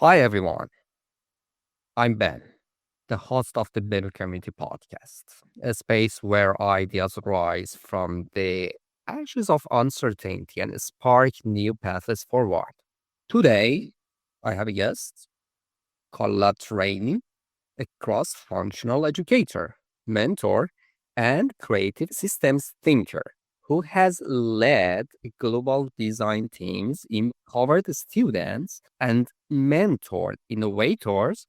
Hi, everyone. I'm Ben, the host of the Ben Community Podcast, a space where ideas rise from the ashes of uncertainty and spark new paths forward. Today, I have a guest, Carla Traini, a cross functional educator, mentor, and creative systems thinker who has led global design teams, empowered students, and mentored innovators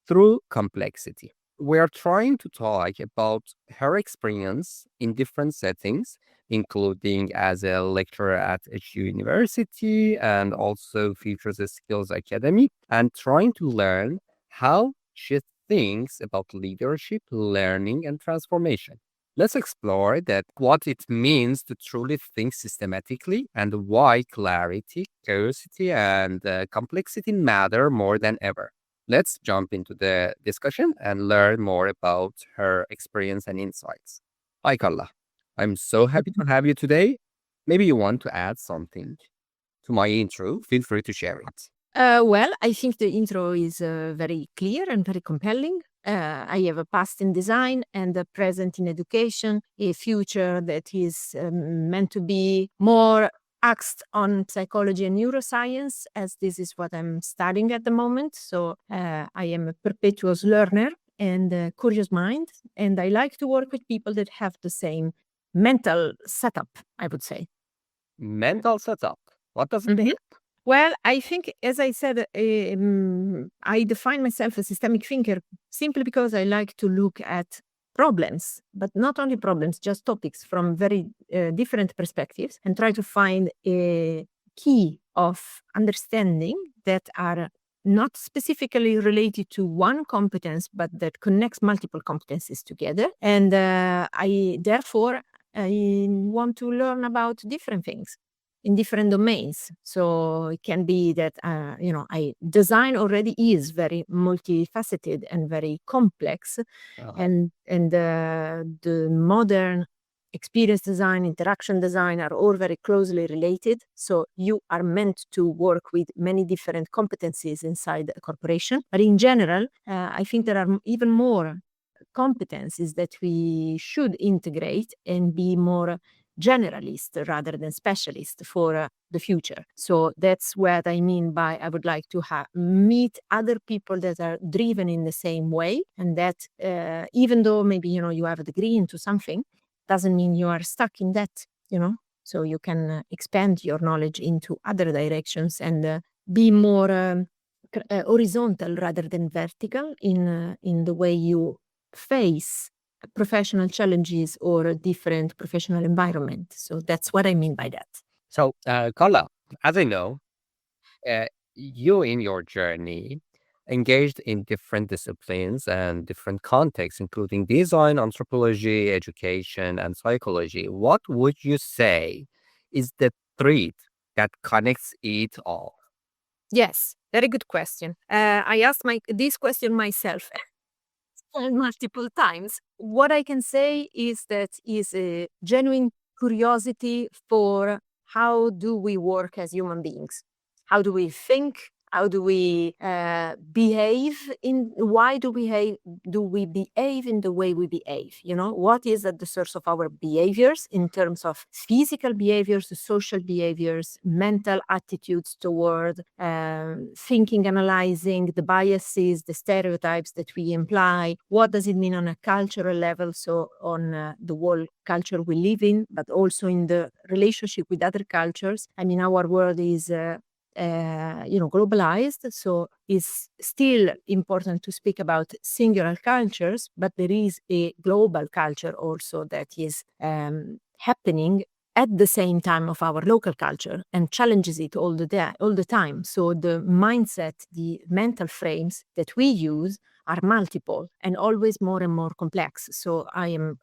through complexity. We are trying to talk about her experience in different settings, including as a lecturer at a university and also Futures Skills Academy, and trying to learn how she thinks about leadership, learning, and transformation. Let's explore that what it means to truly think systematically and why clarity, curiosity, and complexity matter more than ever. Let's jump into the discussion and learn more about her experience and insights. Hi, Carla. I'm so happy to have you today. Maybe you want to add something to my intro. Feel free to share it. Well, I think the intro is very clear and very compelling. I have a past in design and a present in education, a future that is meant to be more axed on psychology and neuroscience, as this is what I'm studying at the moment. So I am a perpetual learner and a curious mind, and I like to work with people that have the same mental setup, I would say. Mental setup. What does it Mhm. mean? Well, I think, as I said, I define myself a systemic thinker simply because I like to look at problems, but not only problems, just topics from very different perspectives and try to find a key of understanding that are not specifically related to one competence, but that connects multiple competencies together. And therefore, I want to learn about different things in different domains. So it can be that I design already is very multifaceted and very complex, Uh, and the modern experience design, interaction design are all very closely related. So you are meant to work with many different competencies inside a corporation. But in general, I think there are even more competencies that we should integrate and be more generalist rather than specialist for the future. So that's what I mean by I would like to meet other people that are driven in the same way, and that even though maybe you have a degree into something, doesn't mean you are stuck in that. So you can expand your knowledge into other directions and be more horizontal rather than vertical in the way you face professional challenges or a different professional environment. So that's what I mean by that. so, Carla, as I know, uh, you in your journey engaged in different disciplines and different contexts, including design, anthropology, education, and psychology. What would you say is the thread that connects it all? Yes, very good question. I asked this question myself multiple times. What I can say is that is a genuine curiosity for how do we work as human beings? How do we think? How do we behave? Why do we behave in the way we behave? What is at the source of our behaviors in terms of physical behaviors, social behaviors, mental attitudes toward thinking, analyzing the biases, the stereotypes that we imply. What does it mean on a cultural level? So on the whole culture we live in, but also in the relationship with other cultures. I mean, our world is globalized, so it's still important to speak about singular cultures, but there is a global culture also that is happening at the same time of our local culture and challenges it all the time. So the mindset, the mental frames that we use are multiple and always more and more complex. So I am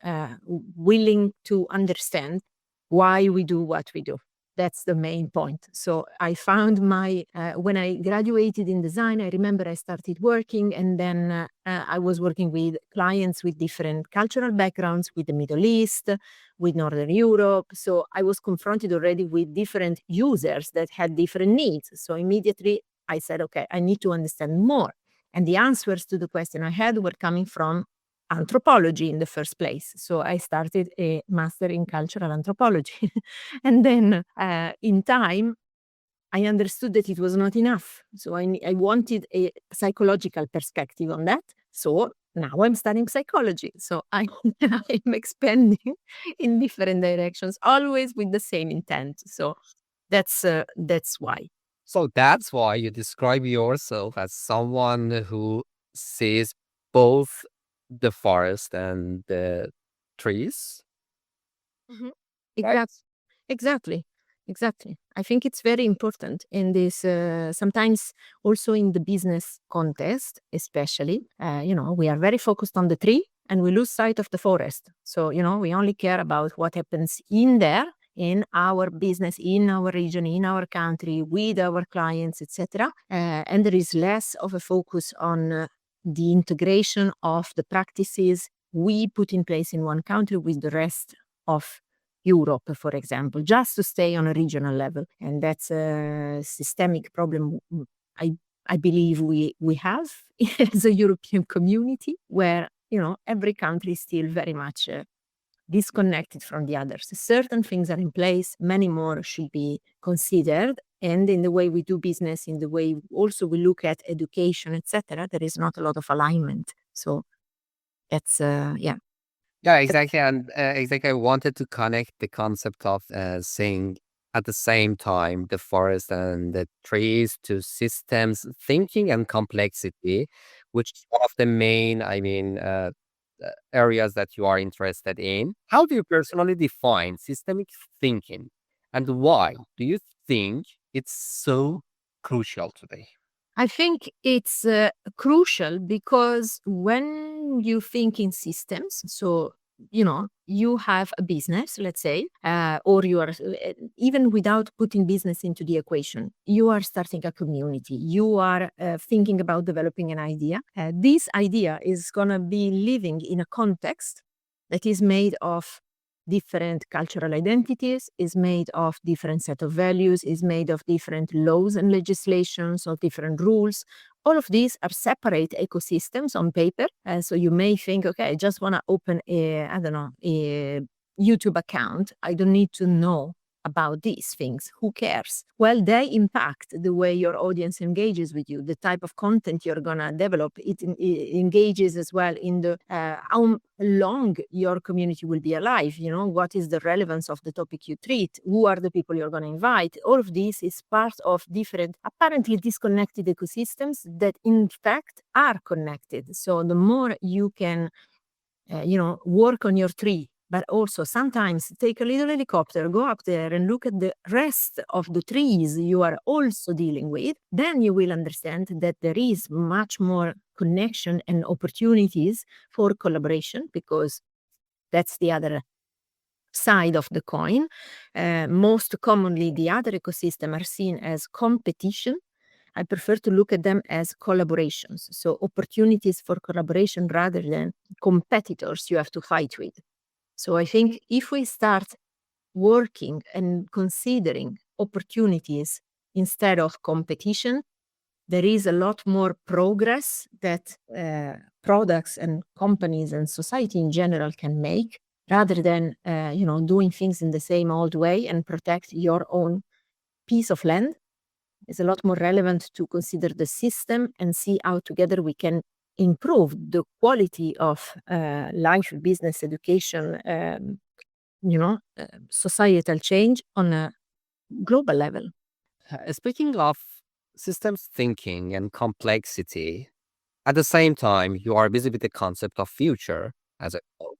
willing to understand why we do what we do. That's the main point. So I found when I graduated in design, I remember I started working, and then I was working with clients with different cultural backgrounds, with the Middle East, with Northern Europe. So I was confronted already with different users that had different needs. So immediately I said, okay, I need to understand more. And the answers to the question I had were coming from anthropology in the first place. So I started a master in cultural anthropology. And then in time, I understood that it was not enough. So I wanted a psychological perspective on that. So now I'm studying psychology. So I'm expanding in different directions, always with the same intent. So that's why. So that's why you describe yourself as someone who sees both the forest and the trees, Mhm. right? Exact exactly, exactly. I think it's very important in this, sometimes also in the business context, especially, we are very focused on the tree and we lose sight of the forest. So, we only care about what happens in there, in our business, in our region, in our country, with our clients, etc. And there is less of a focus on the integration of the practices we put in place in one country with the rest of Europe, for example, just to stay on a regional level. And that's a systemic problem I I believe we have as a European community where, every country is still very much disconnected from the others. Certain things are in place, many more should be considered. And in the way we do business, in the way also we look at education, etc., there is not a lot of alignment. So that's yeah. Yeah, exactly. And exactly, I wanted to connect the concept of saying at the same time the forest and the trees to systems thinking and complexity, which is one of the main, areas that you are interested in. How do you personally define systemic thinking, and why do you think it's so crucial today? I think it's crucial because when you think in systems, so you have a business, let's say, or you are even without putting business into the equation, you are starting a community. You are thinking about developing an idea. This idea is gonna be living in a context that is made of different cultural identities, is made of different set of values, is made of different laws and legislations or different rules. All of these are separate ecosystems on paper. So you may think, okay, I just want to open I don't know, a YouTube account. I don't need to know about these things. Who cares? Well, they impact the way your audience engages with you, the type of content you're going to develop. It engages as well in the how long your community will be alive. What is the relevance of the topic you treat? Who are the people you're going to invite? All of this is part of different, apparently disconnected ecosystems that in fact are connected. So the more you can work on your tree, but also sometimes take a little helicopter, go up there and look at the rest of the trees you are also dealing with, then you will understand that there is much more connection and opportunities for collaboration because that's the other side of the coin. Most commonly, the other ecosystem are seen as competition. I prefer to look at them as collaborations. So opportunities for collaboration rather than competitors you have to fight with. So I think if we start working and considering opportunities instead of competition, there is a lot more progress that products and companies and society in general can make rather than doing things in the same old way and protect your own piece of land. It's a lot more relevant to consider the system and see how together we can improve the quality of life, business, education, societal change on a global level. Speaking of systems thinking and complexity, at the same time, you are busy with the concept of future as a whole.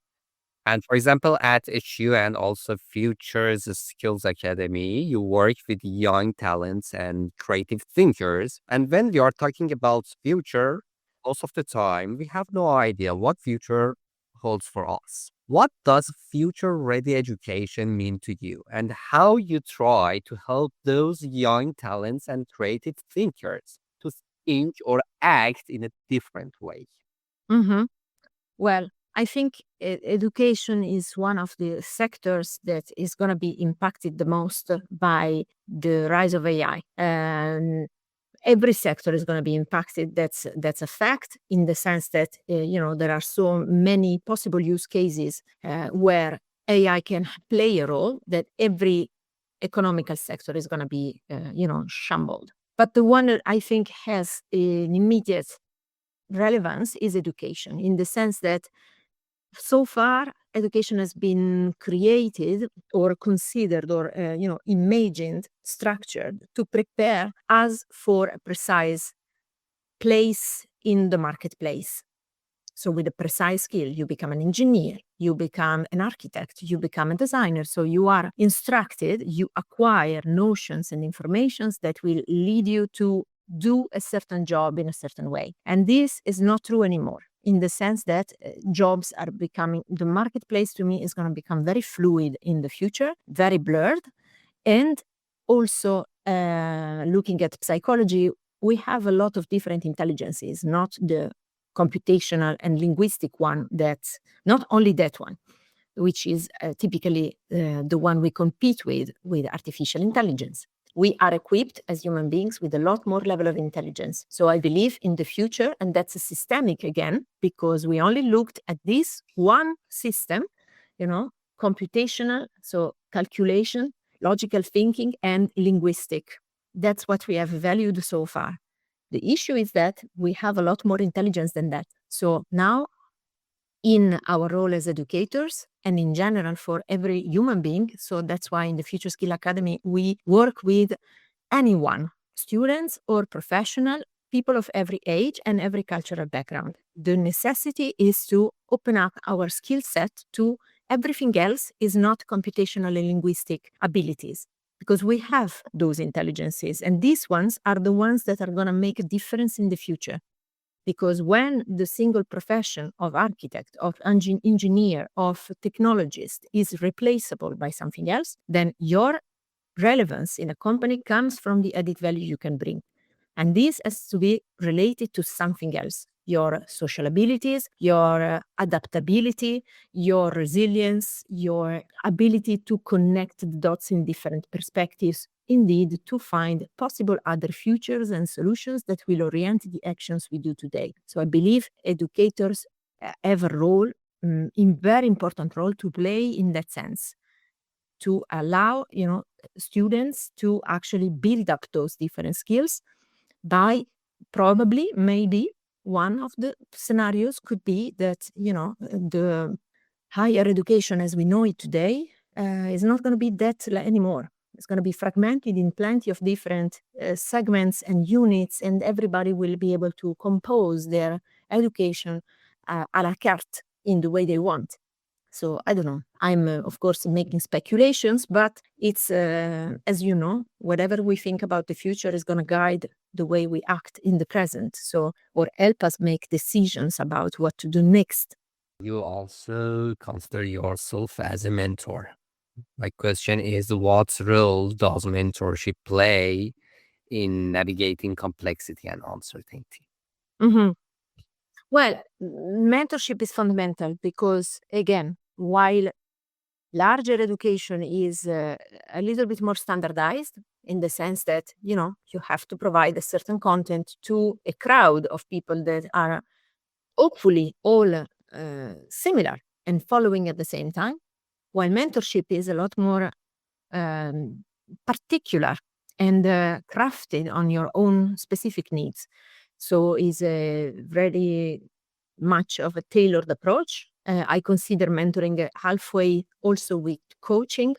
And for example, at HU and also Futures Skills Academy, you work with young talents and creative thinkers. And when we are talking about future, most of the time, we have no idea what future holds for us. What does future ready education mean to you, and how you try to help those young talents and creative thinkers to think or act in a different way? Mhm. Well, I think education is one of the sectors that is going to be impacted the most by the rise of AI. every sector is going to be impacted. That's a fact, in the sense that there are so many possible use cases where AI can play a role, that every economical sector is going to be shambled. But the one that I think has an immediate relevance is education, in the sense that so far education has been created or considered or imagined, structured to prepare us for a precise place in the marketplace. So with a precise skill, you become an engineer, you become an architect, you become a designer. So you are instructed, you acquire notions and informations that will lead you to do a certain job in a certain way. And this is not true anymore, in the sense that jobs are becoming, the marketplace to me is going to become very fluid in the future, very blurred. And also, looking at psychology, we have a lot of different intelligences, not the computational and linguistic one, that's not only that one, which is typically the one we compete with artificial intelligence. We are equipped as human beings with a lot more level of intelligence. So I believe in the future, and that's a systemic again, because we only looked at this one system, computational, so calculation, logical thinking, and linguistic. That's what we have valued so far. The issue is that we have a lot more intelligence than that. So now, in our role as educators and in general for every human being, so that's why in the Future Skill Academy, we work with anyone, students or professional, people of every age and every cultural background. The necessity is to open up our skill set to everything else is not computational and linguistic abilities, because we have those intelligences, and these ones are the ones that are going to make a difference in the future. Because when the single profession of architect, of engineer, of technologist is replaceable by something else, then your relevance in a company comes from the added value you can bring. And this has to be related to something else: your social abilities, your adaptability, your resilience, your ability to connect the dots in different perspectives, indeed, to find possible other futures and solutions that will orient the actions we do today. So I believe educators have a role, in very important role to play in that sense, to allow students to actually build up those different skills by, probably, maybe one of the scenarios could be that the higher education as we know it today is not going to be that anymore. It's going to be fragmented in plenty of different segments and units, and everybody will be able to compose their education a la carte in the way they want. So I don't know. I'm, of course, making speculations, but it's, as you know, whatever we think about the future is going to guide the way we act in the present. So, or help us make decisions about what to do next. You also consider yourself as a mentor. My question is, what role does mentorship play in navigating complexity and uncertainty? Mhm. Well, mentorship is fundamental because, again, while larger education is a little bit more standardized, in the sense that you have to provide a certain content to a crowd of people that are hopefully all similar and following at the same time, while mentorship is a lot more um, particular and crafted on your own specific needs. So is a very much of a tailored approach. I consider mentoring halfway also with coaching.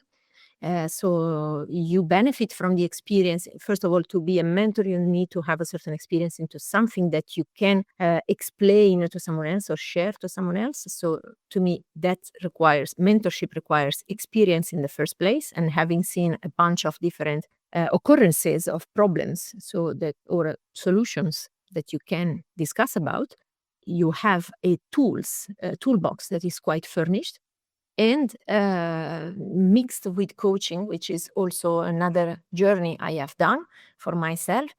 So you benefit from the experience. First of all, to be a mentor, you need to have a certain experience into something that you can explain to someone else or share to someone else. So to me, that requires mentorship, requires experience in the first place, and having seen a bunch of different occurrences of problems, so that, or solutions that you can discuss about. You have a toolbox that is quite furnished, and mixed with coaching, which is also another journey I have done for myself,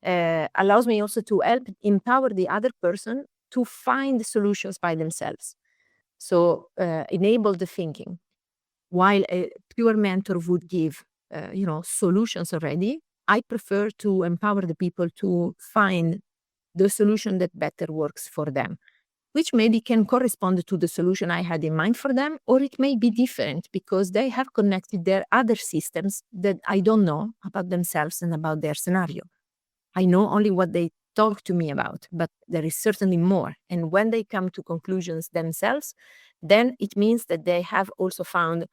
allows me also to help empower the other person to find solutions by themselves. So enable the thinking. While a pure mentor would give, solutions already, I prefer to empower the people to find the solution that better works for them, which maybe can correspond to the solution I had in mind for them, or it may be different because they have connected their other systems that I don't know about themselves and about their scenario. I know only what they talk to me about, but there is certainly more. And when they come to conclusions themselves, then it means that they have also found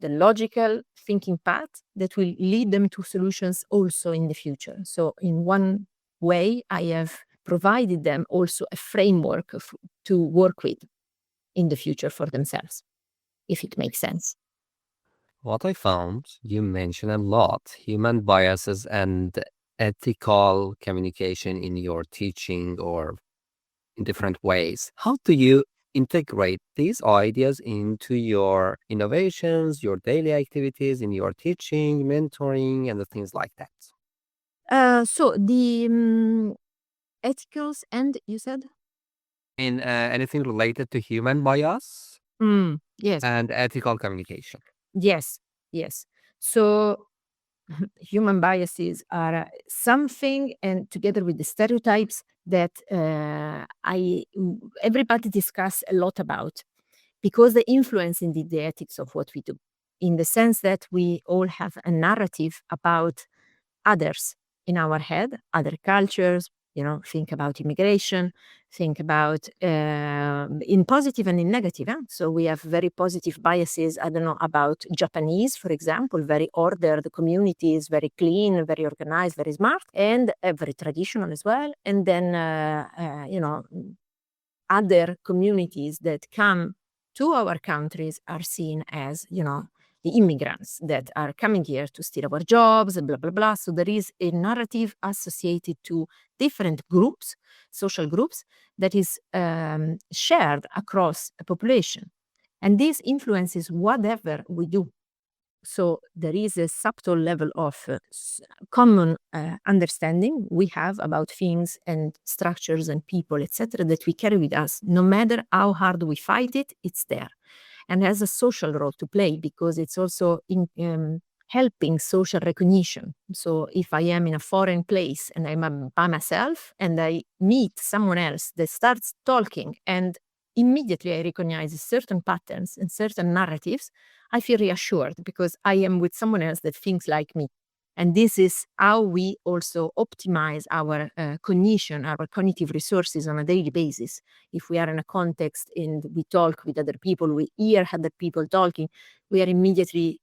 the logical thinking path that will lead them to solutions also in the future. So, in one way, I have provided them also a framework to work with in the future for themselves, if it makes sense. What I found, you mention a lot human biases and ethical communication in your teaching or in different ways. How do you integrate these ideas into your innovations, your daily activities, in your teaching, mentoring, and the things like that? So, the ethicals, and you said? In anything related to human bias Yes, and ethical communication. yes, yes. So, human biases are something, and together with the stereotypes that everybody discuss a lot about, because they influence indeed the ethics of what we do, in the sense that we all have a narrative about others in our head, other cultures. Think about immigration, think about in positive and in negative. So we have very positive biases, I don't know, about Japanese, for example, very ordered communities, very clean, very organized, very smart, and very traditional as well. And then, other communities that come to our countries are seen as, the immigrants that are coming here to steal our jobs, and blah, blah, blah. So there is a narrative associated to different groups, social groups, that is shared across a population. And this influences whatever we do. So there is a subtle level of common understanding we have about things and structures and people, etc., that we carry with us. No matter how hard we fight it, it's there, and has a social role to play because it's also in helping social recognition. So if I am in a foreign place and I'm by myself and I meet someone else that starts talking, and immediately I recognize certain patterns and certain narratives, I feel reassured because I am with someone else that thinks like me. And this is how we also optimize our cognition, our cognitive resources on a daily basis. If we are in a context and we talk with other people, we hear other people talking, we are immediately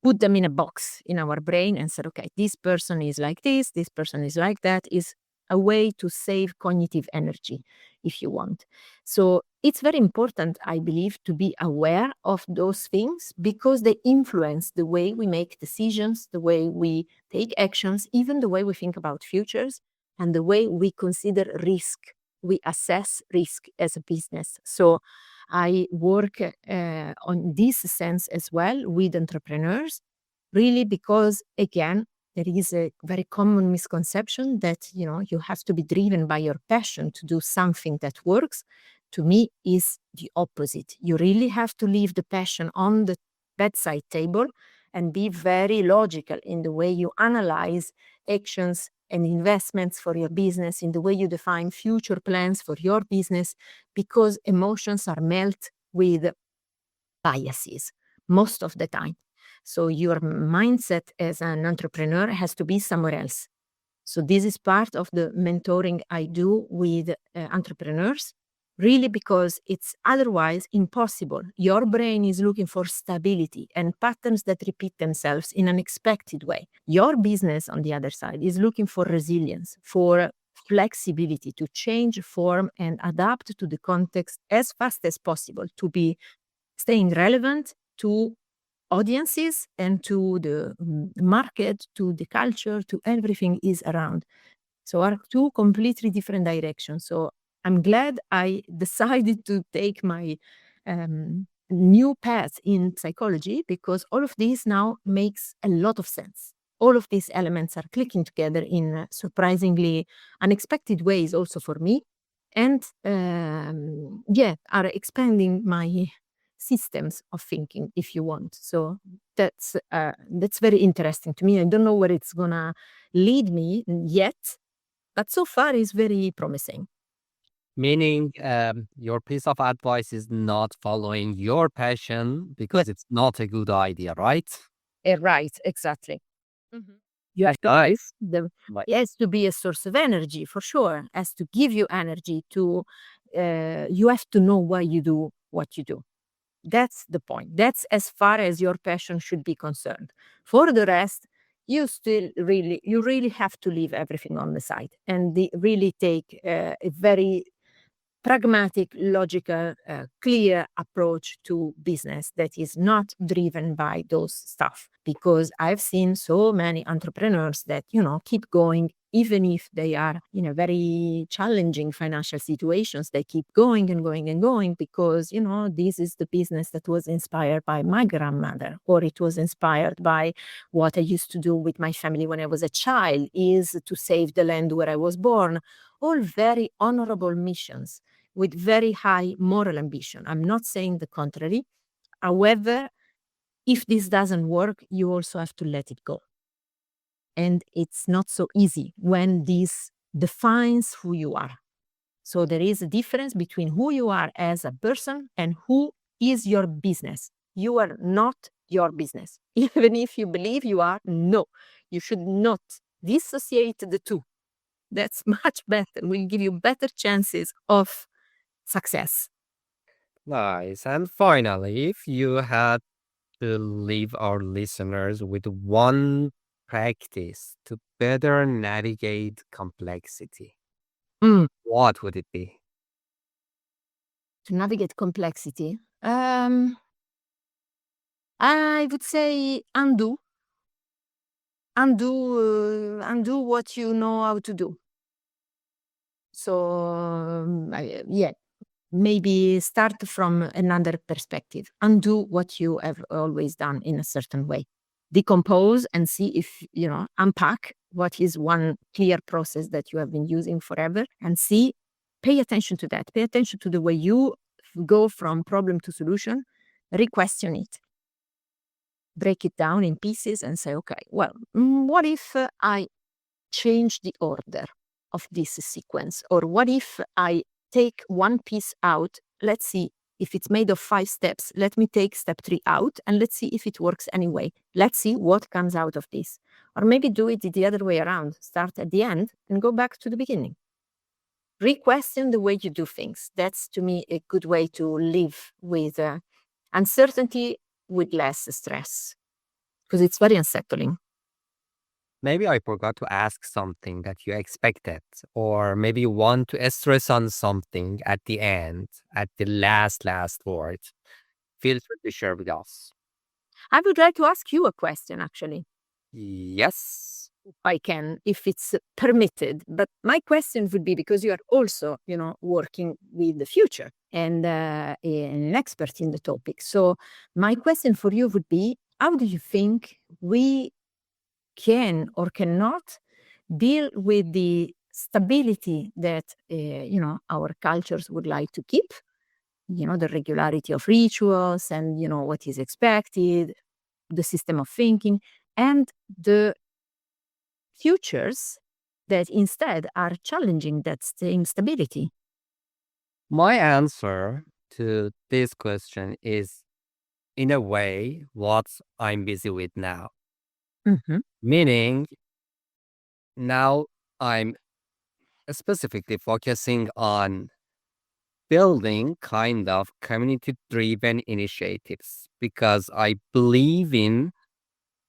put them in a box in our brain and said, okay, this person is like this person is like that, is a way to save cognitive energy, if you want. So it's very important, I believe, to be aware of those things because they influence the way we make decisions, the way we take actions, even the way we think about futures, and the way we consider risk. We assess risk as a business. So I work on this sense as well with entrepreneurs, really because, again, there is a very common misconception that you have to be driven by your passion to do something that works. To me, is the opposite. You really have to leave the passion on the bedside table and be very logical in the way you analyze actions and investments for your business, in the way you define future plans for your business, because emotions are met with biases most of the time. So your mindset as an entrepreneur has to be somewhere else. So this is part of the mentoring I do with entrepreneurs, really because it's otherwise impossible. Your brain is looking for stability and patterns that repeat themselves in an expected way. Your business, on the other side, is looking for resilience, for flexibility to change form and adapt to the context as fast as possible to be staying relevant to audiences and to the market, to the culture, to everything is around. So are two completely different directions. So I'm glad I decided to take my new path in psychology because all of this now makes a lot of sense. All of these elements are clicking together in surprisingly unexpected ways also for me. And yeah, are expanding my systems of thinking, if you want. So that's very interesting to me. I don't know where it's gonna lead me yet, but so far it's very promising. Meaning, your piece of advice is not following your passion because it's not a good idea, right? Right, exactly. Mhm. You have to Nice. it has to be a source of energy for sure. Has to give you energy to you have to know why you do what you do. That's the point. That's as far as your passion should be concerned. For the rest, you really have to leave everything on the side and really take a very pragmatic, logical, clear approach to business that is not driven by those stuff. Because I've seen so many entrepreneurs that, keep going, even if they are in a very challenging financial situations, they keep going and going and going because, this is the business that was inspired by my grandmother, or it was inspired by what I used to do with my family when I was a child, is to save the land where I was born. All very honorable missions with very high moral ambition. I'm not saying the contrary. However, if this doesn't work, you also have to let it go. And it's not so easy when this defines who you are. So there is a difference between who you are as a person and who is your business. You are not your business. Even if you believe you are, no, you should not dissociate the two. That's much better, will give you better chances of success. Nice. And finally, if you had to leave our listeners with one practice to better navigate complexity, Mm. what would it be? To navigate complexity, I would say undo what you know how to do. So, yeah, maybe start from another perspective. Undo what you have always done in a certain way. Decompose and see if, unpack what is one clear process that you have been using forever and see, pay attention to that. Pay attention to the way you go from problem to solution, re-question it, break it down in pieces and say, okay, well, what if I change the order of this sequence? Or what if I take one piece out? Let's see if it's made of 5 steps. Let me take step 3 out and let's see if it works anyway. Let's see what comes out of this. Or maybe do it the other way around. Start at the end and go back to the beginning. Re-question the way you do things. That's to me a good way to live with uncertainty with less stress because it's very unsettling. Maybe I forgot to ask something that you expected, or maybe you want to stress on something at the end, at the last word. Feel free to share with us. I would like to ask you a question actually. Yes. I can, if it's permitted. But my question would be because you are also, working with the future and an expert in the topic. So my question for you would be, how do you think we can or cannot deal with the stability that, our cultures would like to keep? The regularity of rituals and, what is expected, the system of thinking, and the futures that instead are challenging that same stability. My answer to this question is, in a way, what I'm busy with now. Mhm. Meaning, now I'm specifically focusing on building kind of community driven initiatives because I believe in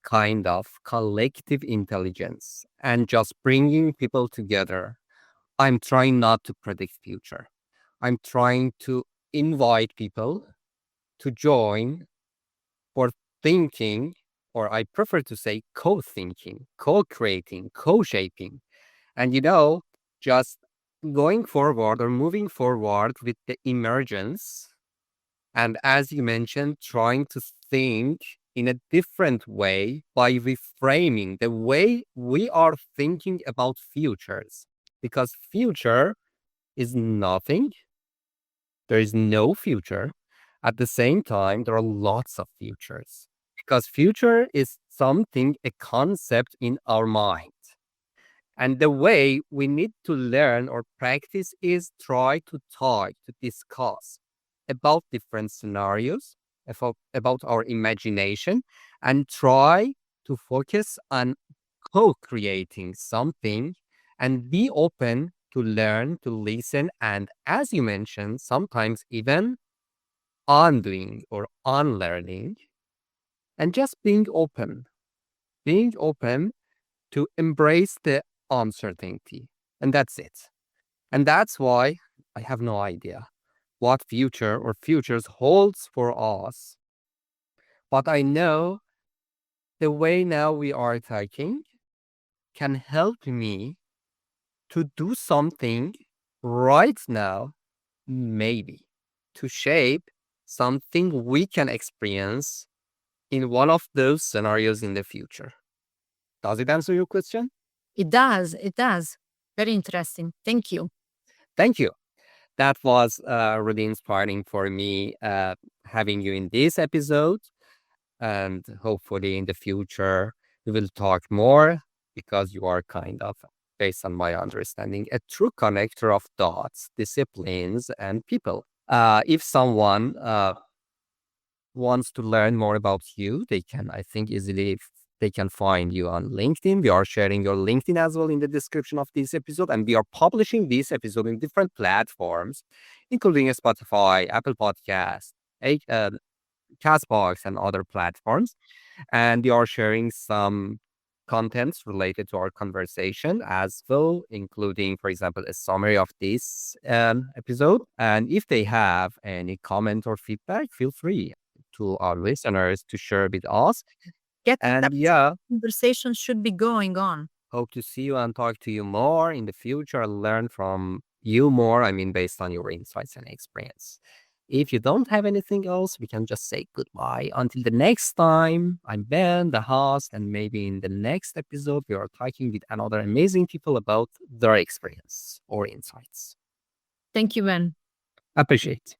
kind of collective intelligence and just bringing people together. I'm trying not to predict future. I'm trying to invite people to join for thinking, or I prefer to say co-thinking, co-creating, co-shaping. And just going forward or moving forward with the emergence. And as you mentioned, trying to think in a different way by reframing the way we are thinking about futures. Because future is nothing. There is no future. At the same time, there are lots of futures because future is something, a concept in our mind. And the way we need to learn or practice is try to talk, to discuss about different scenarios, about our imagination, and try to focus on co creating something and be open to learn, to listen, and as you mentioned, sometimes even undoing or unlearning, and just being open to embrace the uncertainty. And that's it. And that's why I have no idea what future or futures holds for us. But I know the way now we are taking can help me to do something right now, maybe to shape something we can experience in one of those scenarios in the future. Does it answer your question? It does. It does. Very interesting. Thank you. Thank you. That was really inspiring for me having you in this episode. And hopefully in the future, we will talk more because you are kind of, based on my understanding, a true connector of thoughts, disciplines, and people. If someone wants to learn more about you, they can, I think, easily they can find you on LinkedIn. We are sharing your LinkedIn as well in the description of this episode, and we are publishing this episode in different platforms, including Spotify, Apple Podcasts, Castbox, and other platforms. And we are sharing some contents related to our conversation as well, including, for example, a summary of this episode. And if they have any comment or feedback, feel free to our listeners to share with us. Get And that yeah, conversation should be going on. hope to see you and talk to you more in the future and learn from you more. I mean, based on your insights and experience. If you don't have anything else, we can just say goodbye. Until the next time, I'm Ben, the host, and maybe in the next episode, we are talking with another amazing people about their experience or insights. Thank you, Ben. Appreciate.